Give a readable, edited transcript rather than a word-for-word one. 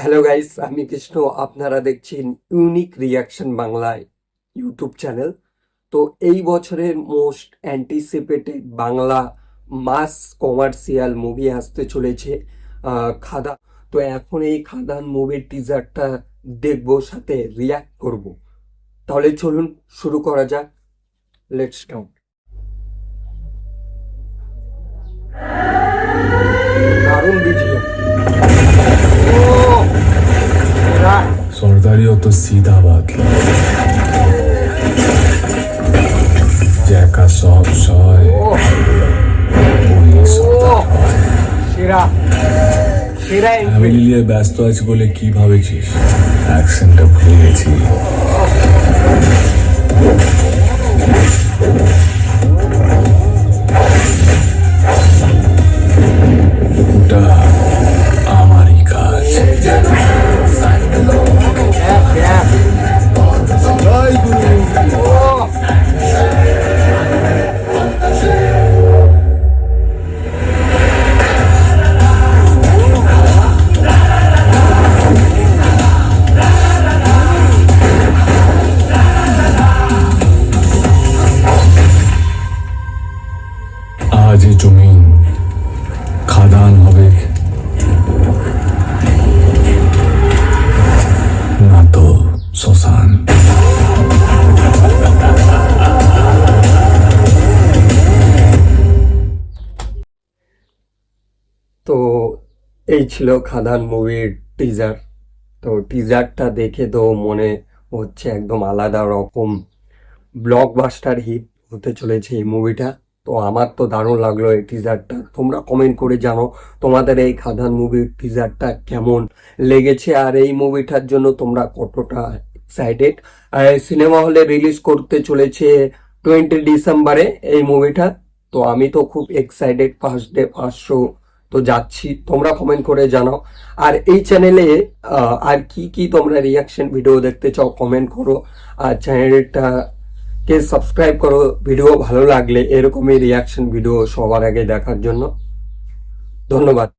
Hello guys, আমি কৃষ্ণ। আপনারা দেখছেন ইউনিক রিয়াকশন বাংলায় ইউটিউব চ্যানেল। তো এই বছরের most anticipated Bangla mass commercial movie আসতে চলেছে খাদান। তো এখন এই খাদান মুভির টিজারটা দেখবো, সাথে রিয়াক্ট করব। তাহলে চলুন শুরু করা যাক। Let's count. দারুণ বিজিএম। সর্দারিও তো সিধা বাতলা, জ্যাকা সব সয় ওই সর্দার হয়। সেরা সেরা এন্ট্রি। ফ্যামিলি নিয়ে ব্যস্ত আছি বলে কি ভাবেছিস? অ্যাকশনটা ভুলে গেছি। ওটা আমারই কাজ। আজ এই জমিন খাদান হবে না তো শ্মশান। তো এই ছিল খাদান মুভির টিজার। তো টিজারটা দেখে তো মনে হচ্ছে একদম আলাদা রকম ব্লকবাস্টার হিট হতে চলেছে এই মুভিটা। তো আমার তো দারুণ লাগলো এই টিজারটা। তোমরা কমেন্ট করে জানো তোমাদের এই খাদান মুভির টিজারটা কেমন লেগেছে, আর এই মুভিটার জন্য তোমরা কতটা এক্সাইটেড। আর সিনেমা হলে রিলিজ করতে চলেছে 20 ডিসেম্বরে এই মুভিটা। তো আমি তো খুব excited, first day first show তো যাচ্ছি। তোমরা কমেন্ট করে জানাও। আর এই চ্যানেলে আর কি কি তোমরা রিয়াকশন ভিডিও দেখতে চাও কমেন্ট করো। আর চ্যানেলটা কে সাবস্ক্রাইব করো ভিডিও ভালো লাগলে এরকমই রিয়াকশন ভিডিও সবার আগে দেখার জন্য। ধন্যবাদ।